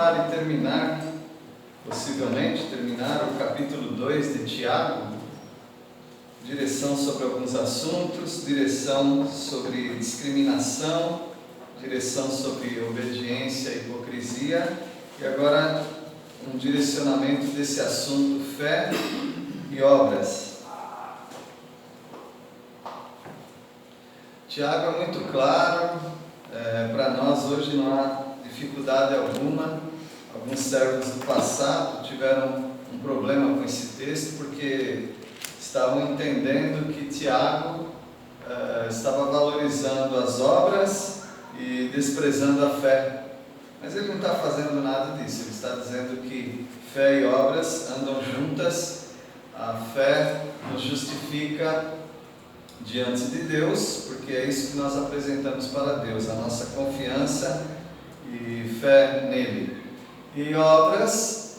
continuar e terminar, possivelmente terminar o capítulo 2 de Tiago, direção sobre alguns assuntos, direção sobre discriminação, direção sobre obediência e hipocrisia, e agora um direcionamento desse assunto fé e obras. Tiago é muito claro, para nós hoje não há dificuldade alguma. Alguns servos do passado tiveram um problema com esse texto porque estavam entendendo que Tiago estava valorizando as obras e desprezando a fé. Mas ele não está fazendo nada disso, ele está dizendo que fé e obras andam juntas. A fé nos justifica diante de Deus, porque é isso que nós apresentamos para Deus, a nossa confiança e fé nele. E obras,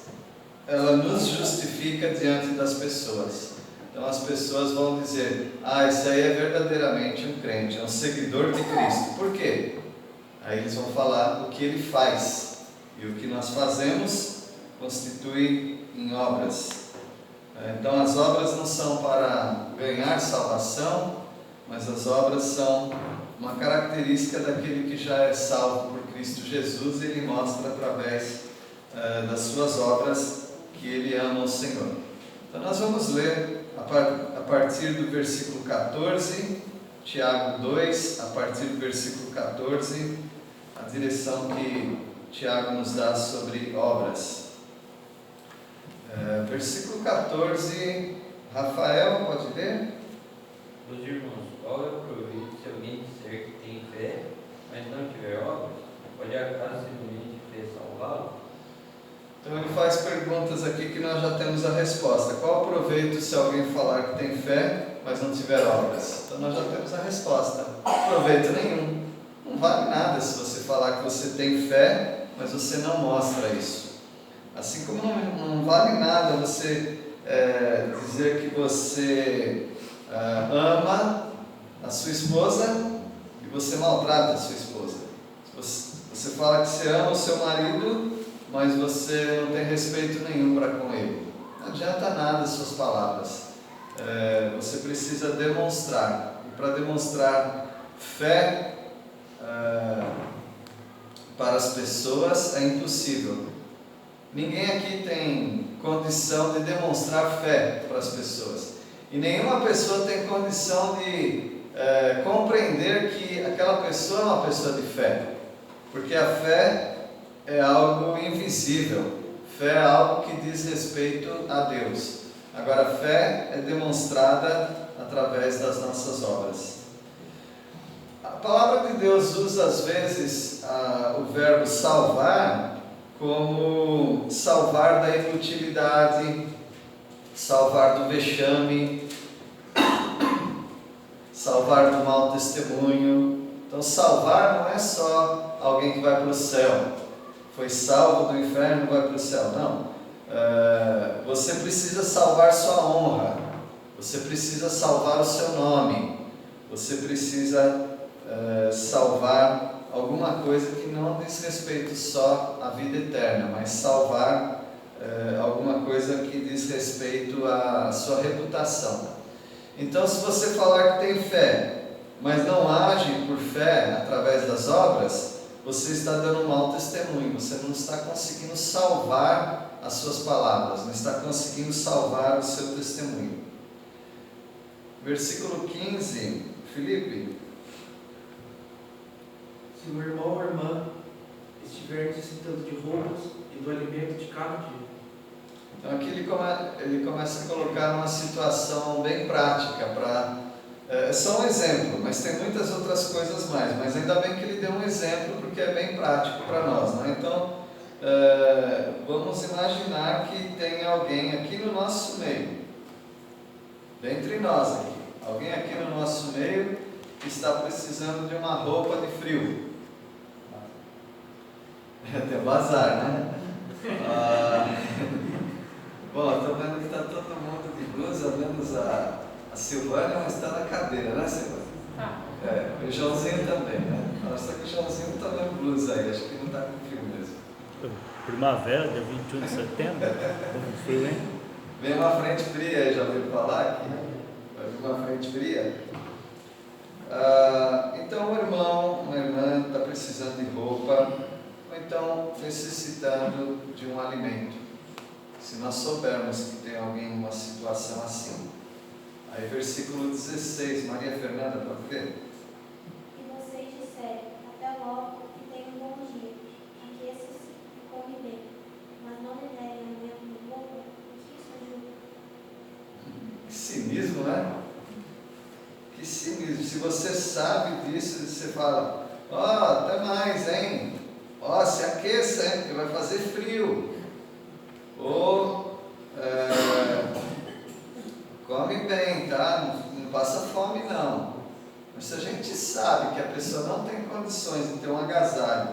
ela nos justifica diante das pessoas. Então as pessoas vão dizer: esse aí é verdadeiramente um crente, é um seguidor de Cristo. Por quê? Aí eles vão falar o que ele faz, e o que nós fazemos constitui em obras. Então as obras não são para ganhar salvação, mas as obras são uma característica daquele que já é salvo por Cristo Jesus, e ele mostra através das suas obras que ele ama o Senhor. Então nós vamos ler a partir do versículo 14, Tiago 2, a partir do versículo 14, a direção que Tiago nos dá sobre obras. Versículo 14, Rafael, pode ler? Meus irmãos, qual é o proveito se alguém disser que tem fé, mas não tiver obras? Pode acaso simplesmente fé salvá-lo? Então ele faz perguntas aqui que nós já temos a resposta. Qual o proveito se alguém falar que tem fé, mas não tiver obras? Então nós já temos a resposta. Proveito nenhum. Não vale nada se você falar que você tem fé, mas você não mostra isso. Assim como não vale nada você dizer que você ama a sua esposa e você maltrata a sua esposa. Você fala que você ama o seu marido, mas você não tem respeito nenhum para com ele. Não adianta nada as suas palavras. Você precisa demonstrar. E para demonstrar fé para as pessoas é impossível. Ninguém aqui tem condição de demonstrar fé para as pessoas. E nenhuma pessoa tem condição de compreender que aquela pessoa é uma pessoa de fé. Porque a fé é algo invisível. Fé é algo que diz respeito a Deus. Agora, a fé é demonstrada através das nossas obras. A palavra de Deus usa às vezes o verbo salvar como salvar da inutilidade, salvar do vexame, salvar do mau testemunho. Então salvar não é só alguém que vai para o céu, foi salvo do inferno e vai para o céu, não. Você precisa salvar sua honra, você precisa salvar o seu nome, você precisa salvar alguma coisa que não diz respeito só à vida eterna, mas salvar alguma coisa que diz respeito à sua reputação. Então, se você falar que tem fé, mas não age por fé através das obras, você está dando um mau testemunho, você não está conseguindo salvar as suas palavras, não está conseguindo salvar o seu testemunho. Versículo 15, Filipe. Se o irmão ou irmã estiver necessitando de roupas e do alimento de cada dia. Então aqui ele começa a colocar uma situação bem prática é só um exemplo, mas tem muitas outras coisas mais, mas ainda bem que ele deu um exemplo porque é bem prático para nós, né? Então vamos imaginar que tem alguém aqui no nosso meio, dentre nós aqui, alguém aqui no nosso meio que está precisando de uma roupa de frio. Tem bazar, né? Bom, estou vendo que está todo mundo de blusa, menos a Silvânia, mas está na cadeira, né, Silvânia? O Joãozinho também, né? Só que o Joãozinho não está vendo blusa aí, acho que não está com frio mesmo. Primavera, dia 21 de setembro. Como frio, hein? Vem uma frente fria aí, já ouviu falar aqui? Vai vir uma frente fria? Então, um irmão, uma irmã está precisando de roupa, ou então necessitando de um alimento. Se nós soubermos que tem alguém em uma situação assim. Aí, versículo 16, Maria Fernanda, pode ver? E vocês disserem, até logo, e tenham um bom dia, aqueça-se e come bem, mas não lhe derem alimento de roupa, o que isso ajuda? Que cinismo, né? Que cinismo. Se você sabe disso, você fala, até mais, hein? Se aqueça, hein? Porque vai fazer frio. Ou, come bem, tá? Não passa fome, não. Mas se a gente sabe que a pessoa não tem condições de ter um agasalho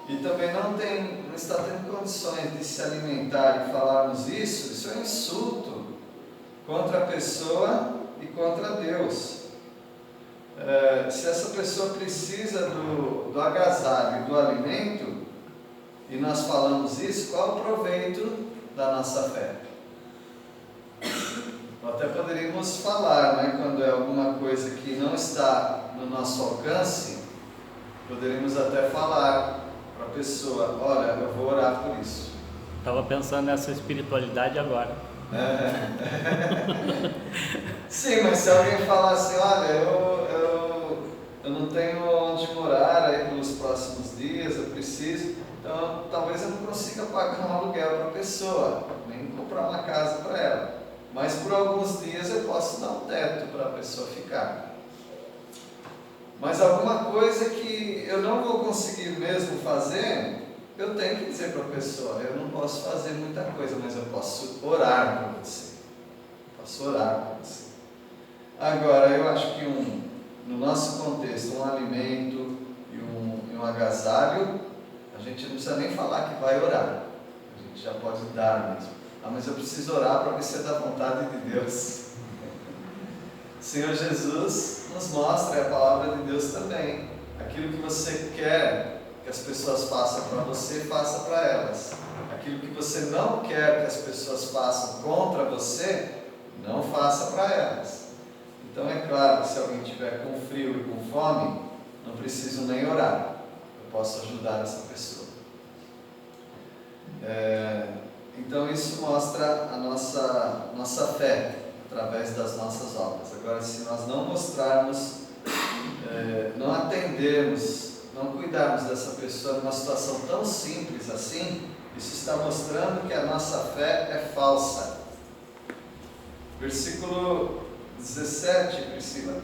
e também não está tendo condições de se alimentar e falarmos isso é um insulto contra a pessoa e contra Deus. Se essa pessoa precisa do agasalho e do alimento e nós falamos isso, qual é o proveito da nossa fé? Até poderíamos falar, né, quando é alguma coisa que não está no nosso alcance, poderíamos até falar para a pessoa, olha, eu vou orar por isso. Estava pensando nessa espiritualidade agora. Sim, mas se alguém falar assim, olha, eu não tenho onde morar aí pelos próximos dias, eu preciso, então talvez eu não consiga pagar um aluguel para a pessoa, nem comprar uma casa para ela. Mas por alguns dias eu posso dar um teto para a pessoa ficar. Mas alguma coisa que eu não vou conseguir mesmo fazer, eu tenho que dizer para a pessoa, eu não posso fazer muita coisa, mas eu posso orar por você. Posso orar por você. Agora, eu acho que no nosso contexto, um alimento e um agasalho, a gente não precisa nem falar que vai orar. A gente já pode dar mesmo. Mas eu preciso orar para ver se é da vontade de Deus. Senhor Jesus nos mostra, a palavra de Deus também. Aquilo que você quer que as pessoas façam para você, faça para elas. Aquilo que você não quer que as pessoas façam contra você, não faça para elas. Então é claro que se alguém estiver com frio e com fome, não preciso nem orar. Eu posso ajudar essa pessoa. Então isso mostra a nossa fé, através das nossas obras. Agora, se nós não mostrarmos, não atendermos, não cuidarmos dessa pessoa numa situação tão simples assim, isso está mostrando que a nossa fé é falsa. Versículo 17, Priscila.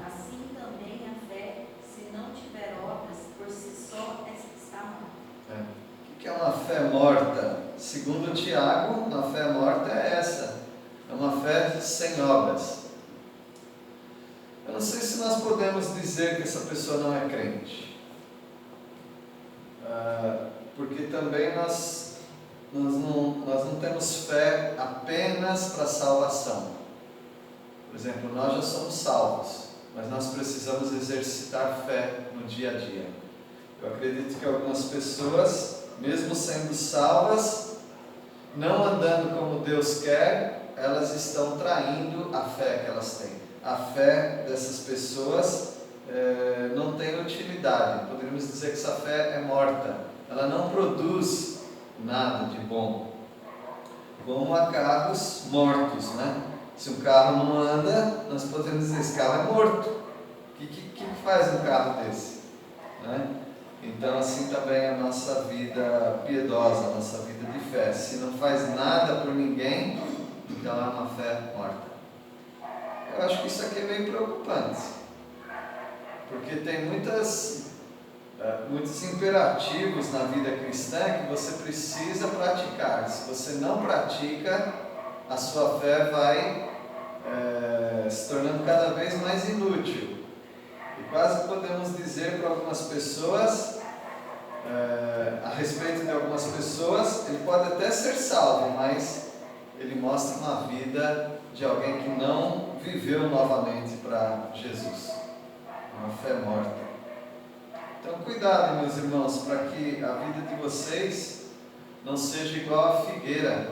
Assim também a fé, se não tiver obras, por si só está morta. O que é uma fé morta? Segundo Tiago, uma fé morta é essa. É uma fé sem obras. Eu não sei se nós podemos dizer que essa pessoa não é crente. Porque também nós não temos fé apenas para a salvação. Por exemplo, nós já somos salvos, mas nós precisamos exercitar fé no dia a dia. Eu acredito que algumas pessoas, mesmo sendo salvas, não andando como Deus quer, elas estão traindo a fé que elas têm. A fé dessas pessoas não tem utilidade. Poderíamos dizer que essa fé é morta. Ela não produz nada de bom. Como há carros mortos, né? Se um carro não anda, nós podemos dizer, esse carro é morto. O que faz um carro desse? Né? Então, assim também a nossa vida piedosa, a nossa vida de fé. Se não faz nada por ninguém, então é uma fé morta. Eu acho que isso aqui é meio preocupante, porque tem muitos imperativos na vida cristã que você precisa praticar. Se você não pratica, a sua fé vai se tornando cada vez mais inútil. E quase podemos dizer para algumas pessoas, a respeito de algumas pessoas, ele pode até ser salvo, mas ele mostra uma vida de alguém que não viveu novamente para Jesus. Uma fé morta. Então, cuidado, meus irmãos, para que a vida de vocês não seja igual à figueira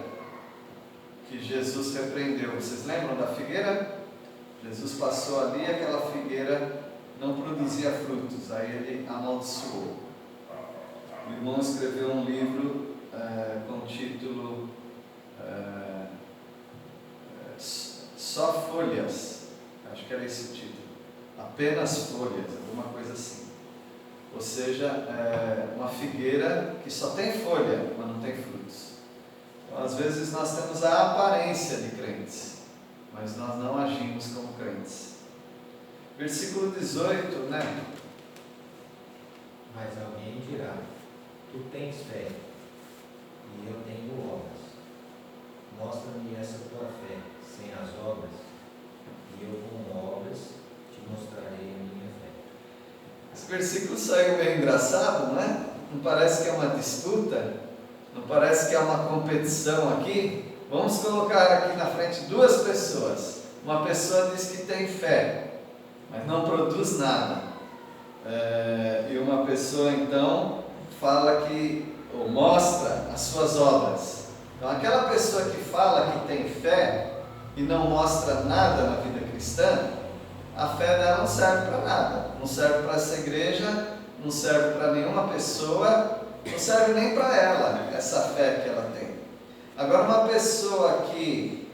que Jesus repreendeu. Vocês lembram da figueira? Jesus passou ali e aquela figueira não produzia frutos, aí ele amaldiçoou. O irmão escreveu um livro com o título Só Folhas, acho que era esse o título, apenas folhas, alguma coisa assim. Ou seja, uma figueira que só tem folha, mas não tem frutos. Então, às vezes nós temos a aparência de crentes, mas nós não agimos como crentes. Versículo 18, né? Mas alguém dirá: tu tens fé, e eu tenho obras. Mostra-me essa tua fé sem as obras, e eu com obras te mostrarei a minha fé. Esse versículo saiu meio engraçado, não é? Não parece que é uma disputa? Não parece que é uma competição aqui? Vamos colocar aqui na frente duas pessoas. Uma pessoa diz que tem fé, mas não produz nada. E uma pessoa então fala que, ou mostra as suas obras. Então aquela pessoa que fala que tem fé e não mostra nada na vida cristã, a fé dela não serve para nada. Não serve para essa igreja, não serve para nenhuma pessoa, não serve nem para ela, essa fé que ela tem. Agora, uma pessoa que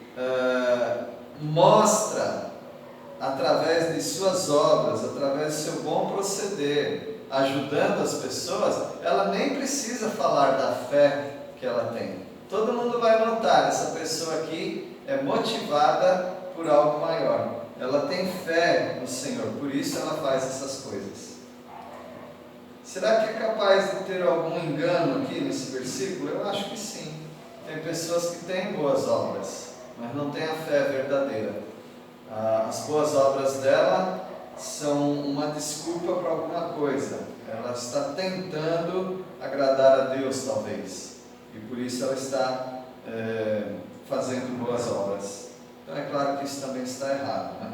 mostra através de suas obras, através do seu bom proceder, ajudando as pessoas, ela nem precisa falar da fé que ela tem. Todo mundo vai notar, essa pessoa aqui é motivada por algo maior. Ela tem fé no Senhor, por isso ela faz essas coisas. Será que é capaz de ter algum engano aqui nesse versículo? Eu acho que sim. Tem pessoas que têm boas obras, mas não têm a fé verdadeira. As boas obras dela são uma desculpa para alguma coisa. Ela está tentando agradar a Deus, talvez, e por isso ela está fazendo boas obras. Então é claro que isso também está errado, né?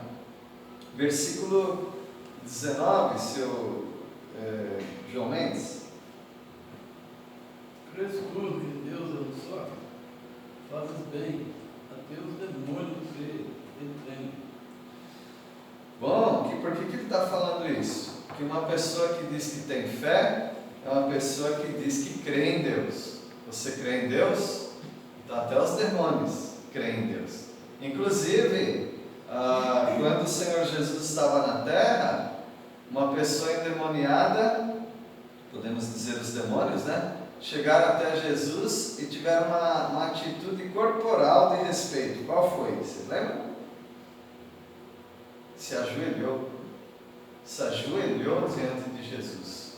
Versículo 19, seu João Mendes. Cresço tudo que Deus é um só, fazes bem, até os demônios se entendem. Bom, por que ele está falando isso? Que uma pessoa que diz que tem fé é uma pessoa que diz que crê em Deus. Você crê em Deus? Então até os demônios creem em Deus. Inclusive, quando o Senhor Jesus estava na terra, uma pessoa endemoniada, podemos dizer os demônios, né? Chegaram até Jesus e tiveram uma atitude corporal de respeito. Qual foi? Vocês lembram? Se ajoelhou diante de Jesus.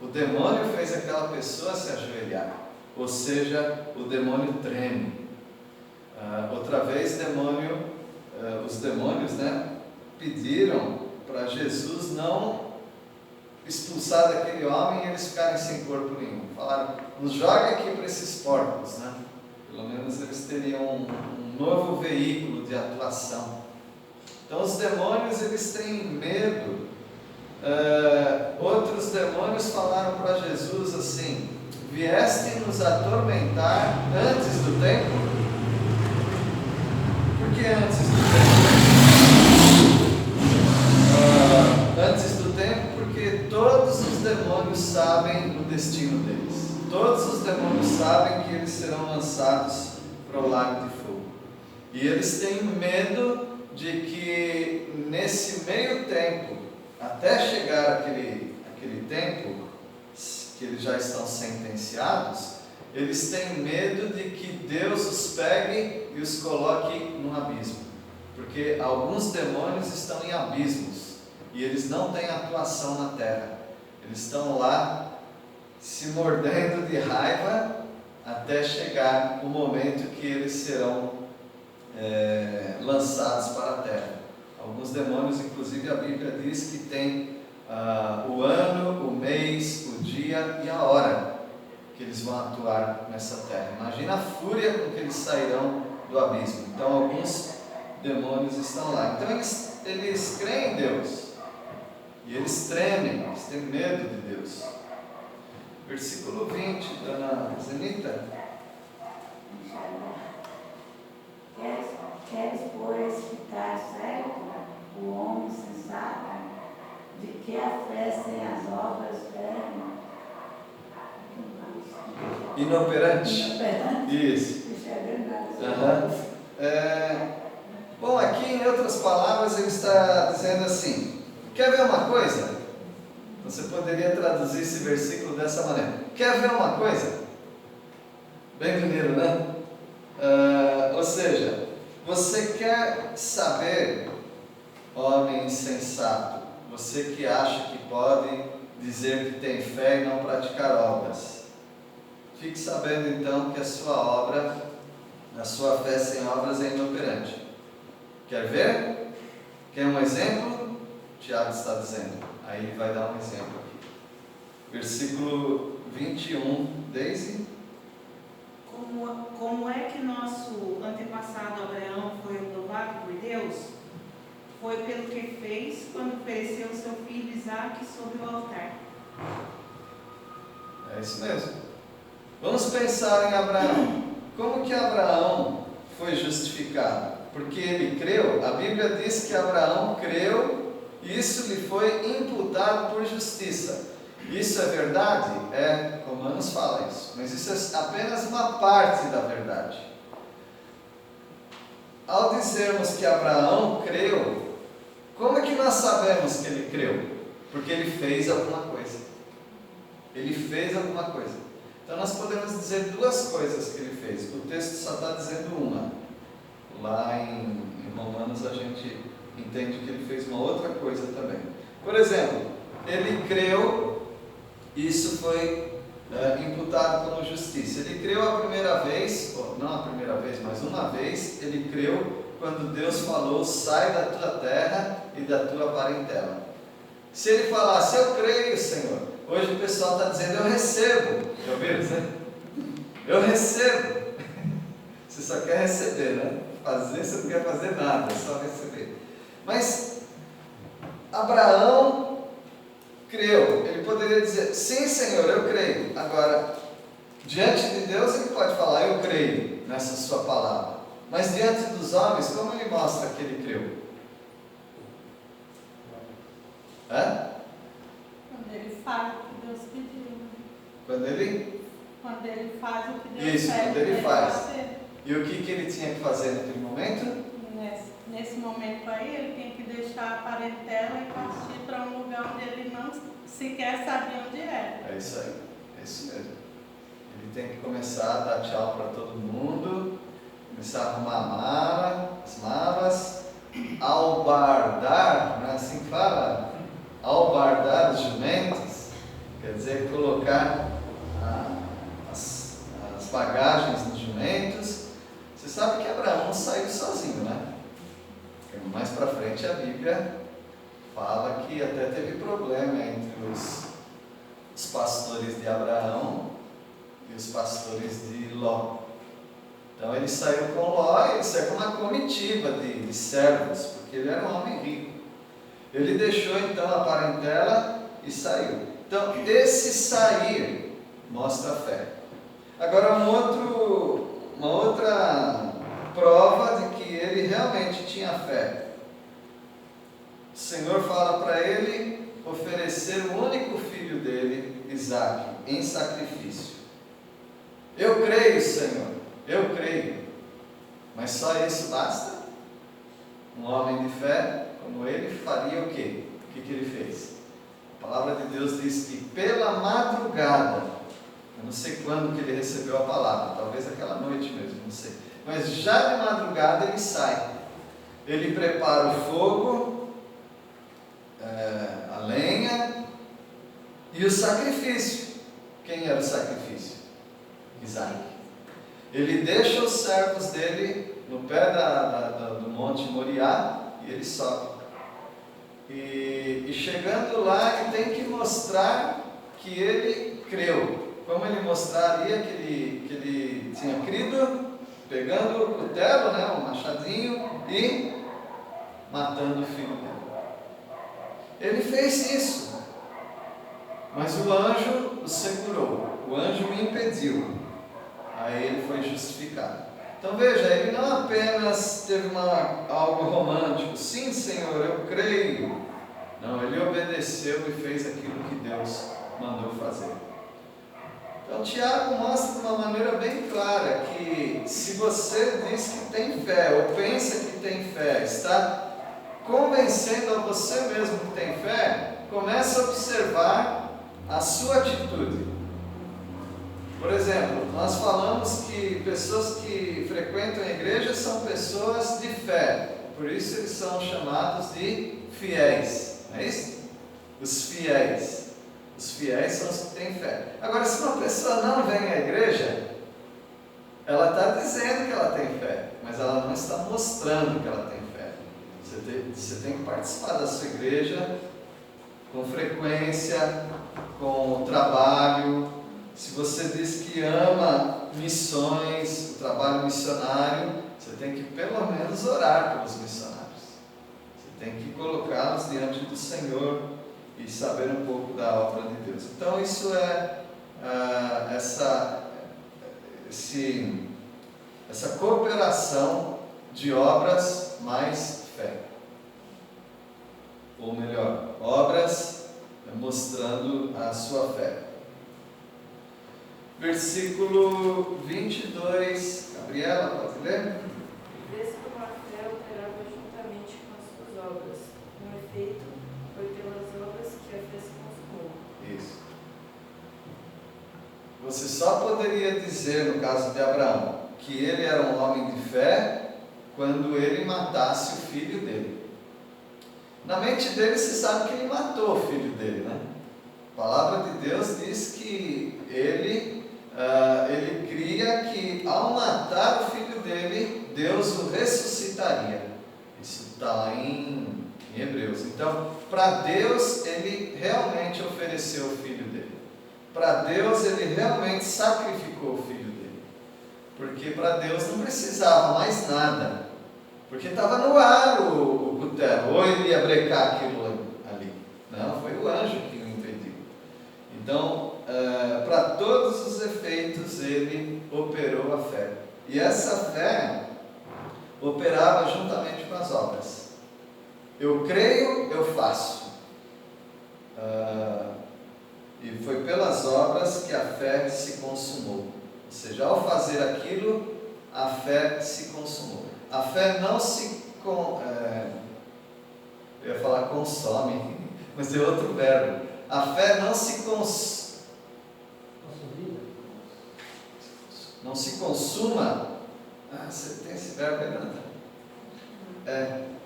O demônio fez aquela pessoa se ajoelhar, ou seja, o demônio treme. Outra vez os demônios, né, pediram para Jesus não expulsar daquele homem e eles ficarem sem corpo nenhum. Falaram: nos joga aqui para esses porcos, né? Pelo menos eles teriam um novo veículo de atuação. Então os demônios, eles têm medo. Outros demônios falaram para Jesus assim: vieste nos atormentar antes do tempo? Por que antes do tempo? Antes do tempo porque todos os demônios sabem o destino deles. Todos os demônios sabem que eles serão lançados para o lago de fogo. E eles têm medo de que nesse meio tempo, até chegar aquele tempo que eles já estão sentenciados, eles têm medo de que Deus os pegue e os coloque num abismo. Porque alguns demônios estão em abismos e eles não têm atuação na terra. Eles estão lá se mordendo de raiva até chegar o momento que eles serão lançados para a terra. Alguns demônios, inclusive a Bíblia diz que tem o ano, o mês, o dia e a hora que eles vão atuar nessa terra. Imagina a fúria com que eles sairão do abismo. Então alguns demônios estão lá. Então eles creem em Deus E eles tremem, eles têm medo de Deus. Versículo 20, dona Zenita. Queres, pois, ficar certo, o homem sensato, de que a fé sem as obras é Inoperante. Isso. Isso é verdade. Bom, aqui em outras palavras ele está dizendo assim: quer ver uma coisa? Você poderia traduzir esse versículo dessa maneira: quer ver uma coisa? Bem mineiro, né? Ou seja, você quer saber, homem insensato, você que acha que pode dizer que tem fé e não praticar obras, fique sabendo então que a sua obra, a sua fé sem obras é inoperante. Quer ver? Quer um exemplo? Tiago está dizendo. Aí ele vai dar um exemplo aqui. Versículo 21, Deise. Como é que nosso antepassado Abraão foi aprovado por Deus? Foi pelo que fez quando ofereceu seu filho Isaque sobre o altar. É isso mesmo. Vamos pensar em Abraão. Como que Abraão foi justificado? Porque ele creu. A Bíblia diz que Abraão creu e isso lhe foi imputado por justiça. Isso é verdade? É, Romanos fala isso. Mas isso é apenas uma parte da verdade. Ao dizermos que Abraão creu, como é que nós sabemos que ele creu? Porque ele fez alguma coisa. Ele fez alguma coisa. Então nós podemos dizer duas coisas que ele fez. O texto só está dizendo uma. Lá em Romanos a gente entende que ele fez uma outra coisa também. Por exemplo, ele creu, isso foi imputado como justiça. Ele creu a primeira vez, ou não a primeira vez, mas uma vez, ele creu quando Deus falou: sai da tua terra e da tua parentela. Se ele falasse: eu creio, Senhor, hoje o pessoal está dizendo: eu recebo. Já ouviram isso, né? Eu recebo. Você só quer receber, né? Fazer, você não quer fazer nada, é só receber. Mas Abraão creu. Ele poderia dizer: sim, Senhor, eu creio. Agora, diante de Deus ele pode falar: eu creio nessa sua palavra. Mas diante dos homens, como ele mostra que ele creu? Quando ele faz o que Deus pediu. Quando ele faz o que Deus Isso, pede quando ele faz. fazer. E o que ele tinha que fazer naquele momento? Nesse momento aí, ele tem que deixar a parentela e partir para um lugar onde ele não sequer sabia onde era. É isso aí, é isso mesmo. Ele tem que começar a dar tchau para todo mundo, começar a arrumar as malas, albardar, não é assim que fala? Albardar os jumentos, quer dizer, colocar as bagagens nos jumentos. Você sabe que Abraão não saiu sozinho, né? Mais para frente a Bíblia fala que até teve problema entre os pastores de Abraão e os pastores de Ló. Então ele saiu com Ló e ele saiu com uma comitiva de servos, porque ele era um homem rico. Ele deixou então a parentela e saiu. Então esse sair mostra a fé. Agora uma outra prova de que ele realmente tinha fé. O Senhor fala para ele oferecer o único filho dele, Isaque, em sacrifício. Eu creio, Senhor, eu creio. Mas só isso basta? Um homem de fé como ele faria o quê? O que ele fez? A palavra de Deus diz que pela madrugada, eu não sei quando que ele recebeu a palavra, talvez aquela noite mesmo, não sei. Mas já de madrugada ele sai. Ele prepara o fogo, a lenha e o sacrifício. Quem era o sacrifício? Isaque. Ele deixa os servos dele no pé do monte Moriá e ele sobe. E chegando lá, ele tem que mostrar que ele creu. Como ele mostraria que ele tinha crido? Pegando o cutelo, né, um machadinho, e matando o filho dele. Ele fez isso, mas o anjo o segurou, o anjo o impediu, aí ele foi justificado. Então veja, ele não apenas teve algo romântico, sim Senhor, eu creio. Não, ele obedeceu e fez aquilo que Deus mandou fazer. Então Tiago mostra de uma maneira bem clara que se você diz que tem fé, ou pensa que tem fé, está convencendo a você mesmo que tem fé, comece a observar a sua atitude. Por exemplo, nós falamos que pessoas que frequentam a igreja são pessoas de fé, por isso eles são chamados de fiéis, não é isso? Os fiéis. Os fiéis são os que têm fé. Agora, se uma pessoa não vem à igreja, ela está dizendo que ela tem fé, mas ela não está mostrando que ela tem fé. Você tem que participar da sua igreja com frequência, com o trabalho. Se você diz que ama missões, o trabalho missionário, você tem que pelo menos orar pelos missionários. Você tem que colocá-los diante do Senhor e saber um pouco da obra de Deus. Então isso é essa cooperação de obras mais fé. Ou melhor, obras mostrando a sua fé. Versículo 22, Gabriela, pode ler? Vês como a fé operava juntamente com as suas obras. Com efeito, foi pelas obras que a fé se consumou. Isso. Você só poderia dizer, no caso de Abraão, que ele era um homem de fé quando ele matasse o filho dele. Na mente dele se sabe que ele matou o filho dele, né? A palavra de Deus diz que ele cria que ao matar o filho dele, Deus o ressuscitaria. Isso está lá em Hebreus. Então, para Deus, ele realmente ofereceu o filho dele. Para Deus, ele realmente sacrificou o filho dele. Porque para Deus não precisava mais nada. Porque estava no ar o cutelo. Ou ele ia brecar aquilo ali. Não, foi o anjo que o impediu. Então, para todos os efeitos, ele operou a fé. E essa fé operava juntamente com as obras. Eu creio, eu faço. E foi pelas obras que a fé se consumou. Ou seja, ao fazer aquilo, a fé se consumou. A fé não se... eu ia falar consome, mas é outro verbo. A fé não se não se consuma. Você tem esse verbo aí, não?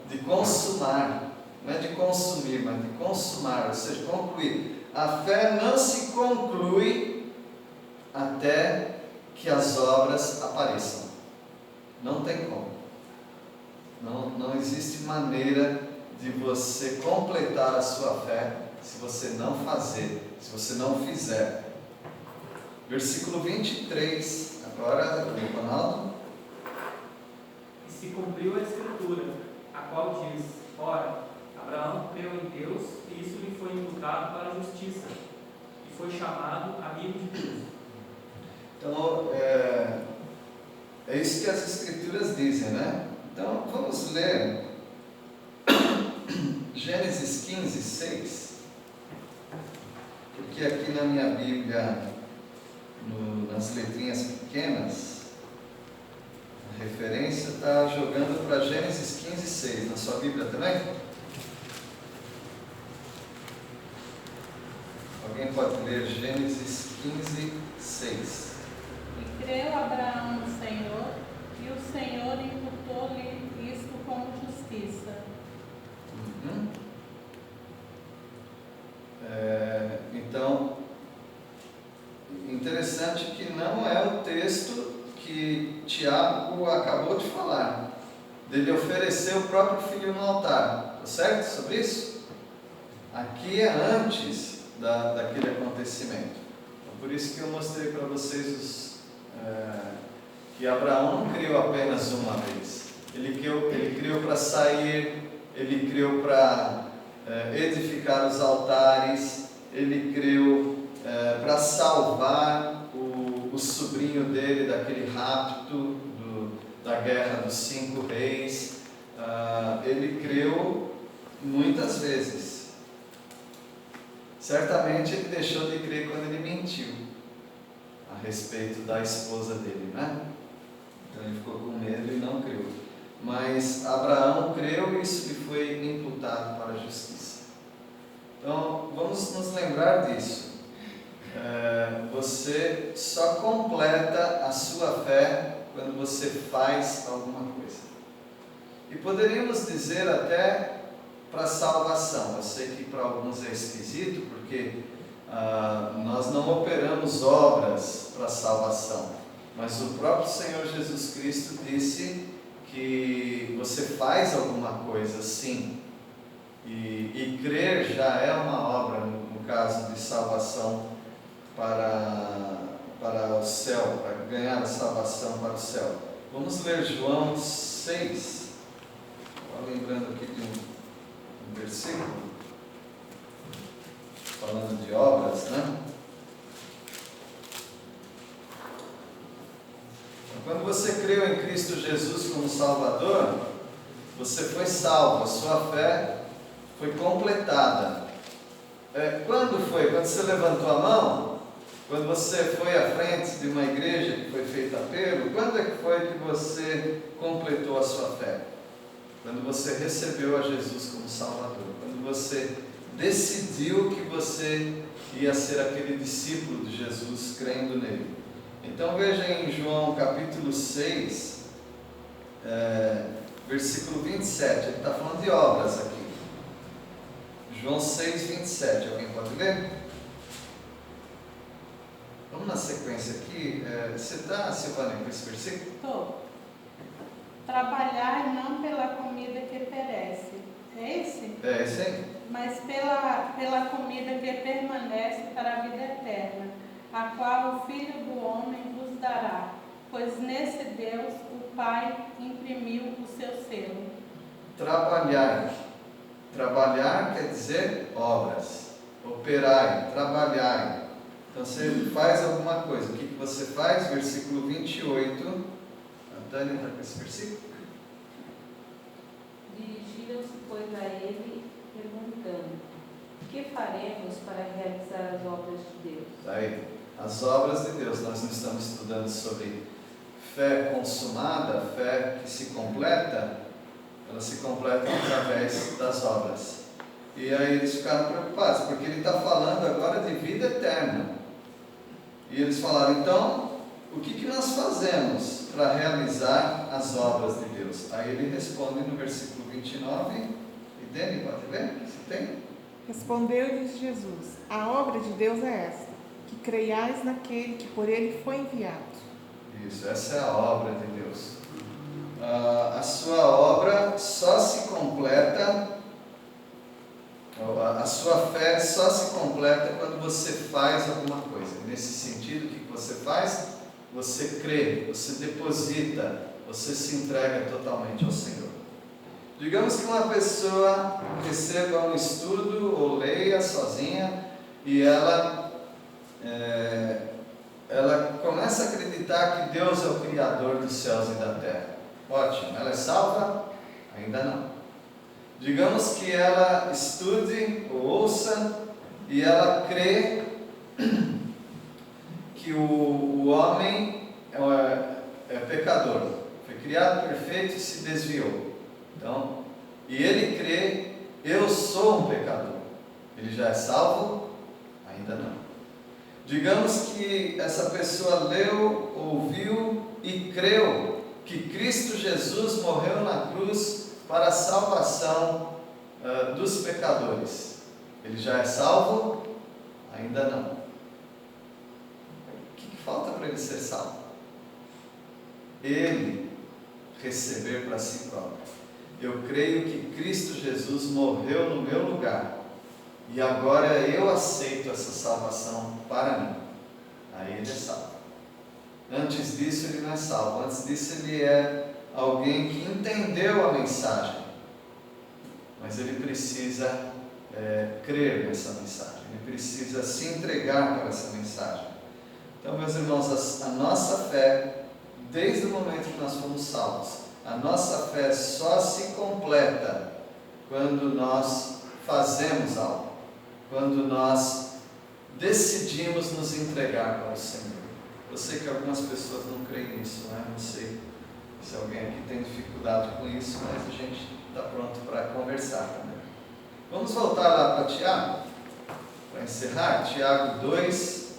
De consumar. Não é de consumir, mas de consumar, ou seja, concluir. A fé não se conclui até que as obras apareçam. Não tem como. Não existe maneira de você completar a sua fé se você não fazer, se você não fizer. Versículo 23, agora, Ronaldo. E se cumpriu a Escritura, a qual diz: ora, Abraão creu em Deus, e isso lhe foi imputado para a justiça, e foi chamado amigo de Deus. Então, é isso que as Escrituras dizem, né? Então, vamos ler Gênesis 15, 6. Porque aqui na minha Bíblia, nas letrinhas pequenas, a referência está jogando para Gênesis 15, 6. Na sua Bíblia também? Alguém pode ler Gênesis 15, 6. E creu Abraão no Senhor, e o Senhor imputou-lhe isto como justiça. Então, interessante que não é o texto que Tiago acabou de falar, dele oferecer o próprio filho no altar, tá certo sobre isso? Aqui é antes daquele acontecimento. Então, por isso que eu mostrei para vocês que Abraão não criou apenas uma vez. Ele criou para sair, ele criou para edificar os altares, ele creu para salvar o sobrinho dele daquele rapto da guerra dos 5 reis. Ele creu muitas vezes. Certamente ele deixou de crer quando ele mentiu a respeito da esposa dele, né? Então ele ficou com medo e não creu. Mas Abraão creu e isso lhe foi imputado para a justiça. Então vamos nos lembrar disso. Você só completa a sua fé quando você faz alguma coisa. E poderíamos dizer até para salvação. Eu sei que para alguns é esquisito, porque nós não operamos obras para salvação, mas o próprio Senhor Jesus Cristo disse que você faz alguma coisa sim, e crer já é uma obra, no caso de salvação para o céu, para ganhar a salvação para o céu. Vamos ler João 6, lembrando aqui de um versículo, falando de obras, né? Quando você creu em Cristo Jesus como Salvador, você foi salvo, a sua fé foi completada. Quando foi? Quando você levantou a mão? Quando você foi à frente de uma igreja que foi feita apelo? Quando é que foi que você completou a sua fé? Quando você recebeu a Jesus como Salvador, quando você decidiu que você ia ser aquele discípulo de Jesus, crendo nele. Então veja em João capítulo 6, versículo 27, ele está falando de obras aqui. João 6, 27, alguém pode ler? Vamos na sequência aqui. Você está, Silvânia, com esse versículo? Estou. Trabalhar não pela comida que perece. É esse? É esse aí. Mas pela comida que permanece para a vida eterna, a qual o Filho do Homem vos dará, pois nesse Deus o Pai imprimiu o seu selo. Trabalhar. Trabalhar quer dizer obras. Operai, trabalhai. Então você faz alguma coisa. O que você faz? Versículo 28. A Tânia está com esse versículo? Dirigiram-se, pois, a ele, perguntando: que faremos para realizar as obras de Deus? Aí, as obras de Deus. Nós não estamos estudando sobre fé consumada, fé que se completa. Ela se completa através das obras. E aí eles ficaram preocupados, porque ele está falando agora de vida eterna. E eles falaram, então, o que nós fazemos para realizar as obras de Deus? Aí ele responde no versículo 29. E Dani, pode ler? Você tem? Respondeu-lhes Jesus: a obra de Deus é esta, que creiais naquele que por ele foi enviado. Isso, essa é a obra de Deus. A sua obra só se completa, a sua fé só se completa quando você faz alguma coisa. Nesse sentido, o que você faz? Você crê, você deposita, você se entrega totalmente ao Senhor. Digamos que uma pessoa receba um estudo ou leia sozinha e ela começa a acreditar que Deus é o Criador dos céus e da terra. Ótimo, ela é salva? Ainda não. Digamos que ela estude ou ouça e ela crê que o homem é pecador, foi criado perfeito e se desviou. Então, e ele crê, eu sou um pecador. Ele já é salvo? Ainda não. Digamos que essa pessoa leu, ouviu e creu que Cristo Jesus morreu na cruz para a salvação dos pecadores. Ele já é salvo? Ainda não. O que falta para ele ser salvo? Ele receber para si próprio. Eu creio que Cristo Jesus morreu no meu lugar e agora eu aceito essa salvação para mim. Aí ele é salvo. Antes disso ele não é salvo. Antes disso ele é alguém que entendeu a mensagem, mas ele precisa crer nessa mensagem, ele precisa se entregar para essa mensagem. Então, meus irmãos, a nossa fé, desde o momento que nós fomos salvos, a nossa fé só se completa quando nós fazemos algo, quando nós decidimos nos entregar para o Senhor. Eu sei que algumas pessoas não creem nisso, né? Não sei se alguém aqui tem dificuldade com isso, mas a gente está pronto para conversar também. Vamos voltar lá para Tiago, para encerrar. Tiago 2,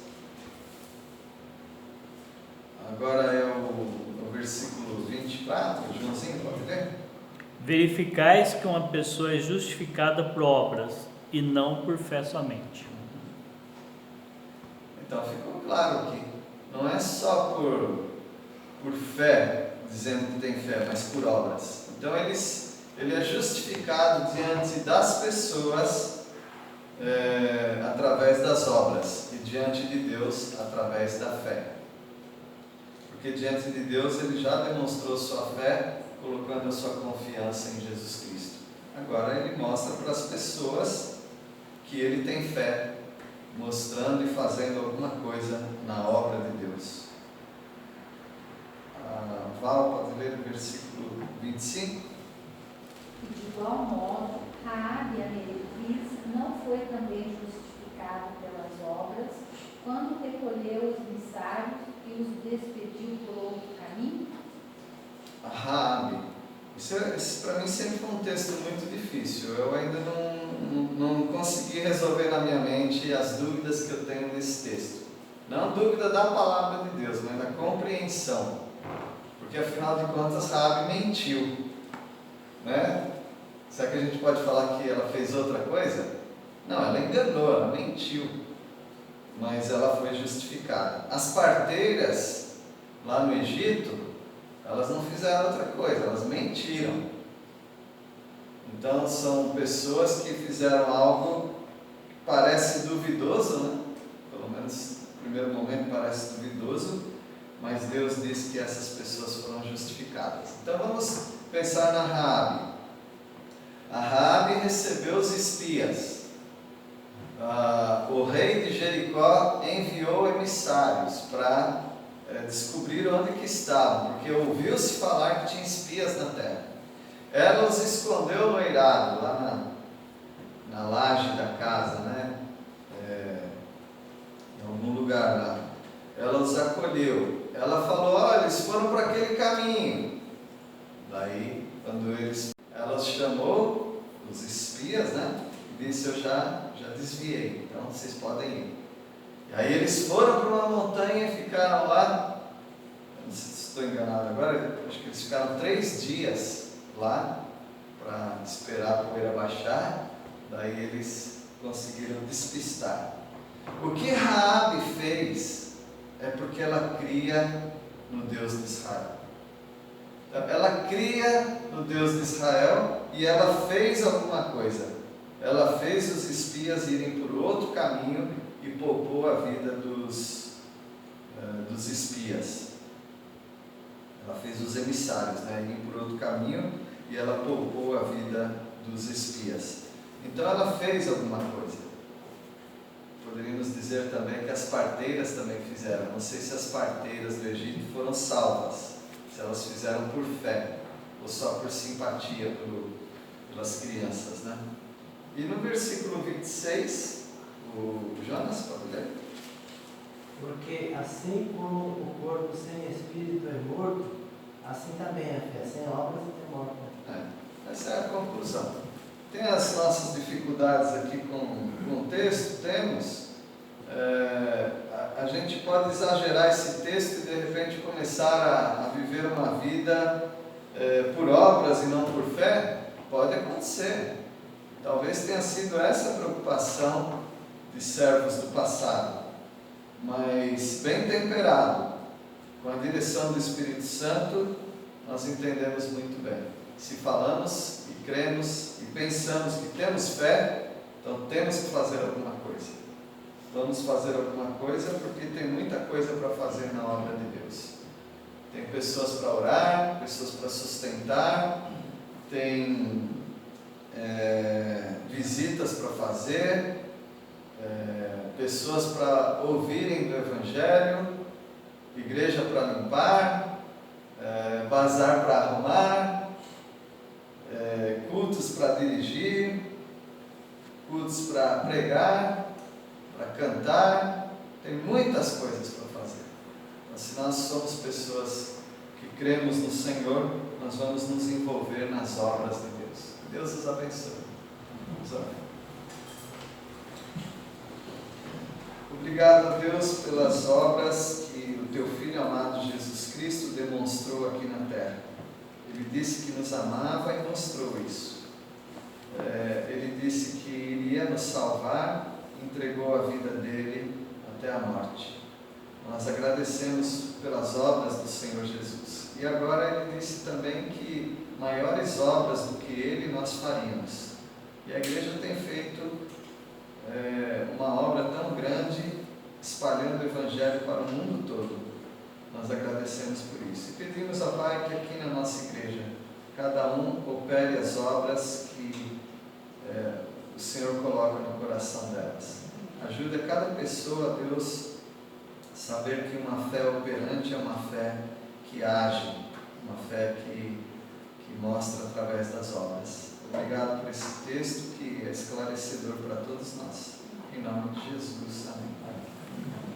agora é o versículo 24, Joãozinho, pode ler? Verificais que uma pessoa é justificada por obras e não por fé somente. Então ficou claro que não é só por fé, dizendo que tem fé, mas por obras. Então ele é justificado diante das pessoas através das obras e diante de Deus através da fé. Porque diante de Deus ele já demonstrou sua fé, colocando a sua confiança em Jesus Cristo. Agora ele mostra para as pessoas que ele tem fé, mostrando e fazendo alguma coisa na obra de Deus. Val, pode ler o versículo 25? De igual modo, Raabe, a meretriz, não foi também justificada pelas obras, quando recolheu os emissários e os despediu por outro caminho? Raabe, isso para mim sempre foi um texto muito difícil. Eu ainda não consegui resolver na minha mente as dúvidas que eu tenho nesse texto. Não dúvida da palavra de Deus, mas da compreensão. Porque afinal de contas Raabe mentiu, né? Será que a gente pode falar que ela fez outra coisa? Não, ela enganou, ela mentiu, mas ela foi justificada. As parteiras lá no Egito, elas não fizeram outra coisa, elas mentiram. Então são pessoas que fizeram algo que parece duvidoso, né? Pelo menos no primeiro momento parece duvidoso, mas Deus diz que essas pessoas foram justificadas. Então vamos pensar na Raabe. A Raabe recebeu os espias. O rei de Jericó enviou emissários para descobrir onde que estavam, porque ouviu-se falar que tinha espias na terra. Ela os escondeu no eirado, lá na laje da casa, né? Em algum lugar lá. Ela os acolheu. Ela falou: olha, eles foram para aquele caminho. Daí, ela os chamou, os espias, né? E disse: eu já desviei, então vocês podem ir. E aí eles foram para uma montanha e ficaram lá. Não sei se estou enganado agora, acho que eles ficaram 3 dias lá para esperar a poeira baixar. Daí eles conseguiram despistar. O que Raabe fez é porque ela cria no Deus de Israel. Ela cria no Deus de Israel e ela fez alguma coisa. Ela fez os espias irem por outro caminho e poupou a vida dos espias. Ela fez os emissários, né, irem por outro caminho e ela poupou a vida dos espias. Então ela fez alguma coisa. Poderíamos dizer também que as parteiras também fizeram. Não sei se as parteiras do Egito foram salvas, se elas fizeram por fé ou só por simpatia pelas crianças, né? E no versículo 26, o Jonas, pode ler? Porque assim como o corpo sem espírito é morto, assim também a fé sem obras é morta. Essa é a conclusão. Tem as nossas dificuldades aqui com o texto, temos. A gente pode exagerar esse texto e de repente começar a viver uma vida por obras e não por fé? Pode acontecer. Talvez tenha sido essa a preocupação de servos do passado, mas bem temperado, com a direção do Espírito Santo, nós entendemos muito bem. Se falamos e cremos e pensamos que temos fé, então temos que fazer alguma coisa. Vamos fazer alguma coisa porque tem muita coisa para fazer na obra de Deus. Tem pessoas para orar, pessoas para sustentar, tem visitas para fazer, pessoas para ouvirem do Evangelho, igreja para limpar, bazar para arrumar, cultos para dirigir, cultos para pregar, para cantar, tem muitas coisas para fazer. Mas se nós somos pessoas que cremos no Senhor, nós vamos nos envolver nas obras de Deus. Que Deus os abençoe. Vamos orar. Obrigado a Deus pelas obras que o Teu Filho amado Jesus Cristo demonstrou aqui na terra. Ele disse que nos amava e mostrou isso. Ele disse que iria nos salvar, entregou a vida dele até a morte. Nós agradecemos pelas obras do Senhor Jesus. E agora ele disse também que maiores obras do que ele nós faríamos. E a igreja tem feito uma obra tão grande, espalhando o Evangelho para o mundo todo. Nós agradecemos por isso. E pedimos a Pai que aqui na nossa igreja, cada um opere as obras que o Senhor coloca no coração delas. Ajude a cada pessoa, Deus, a saber que uma fé operante é uma fé que age, uma fé que mostra através das obras. Obrigado por esse texto que é esclarecedor para todos nós. Em nome de Jesus. Amém.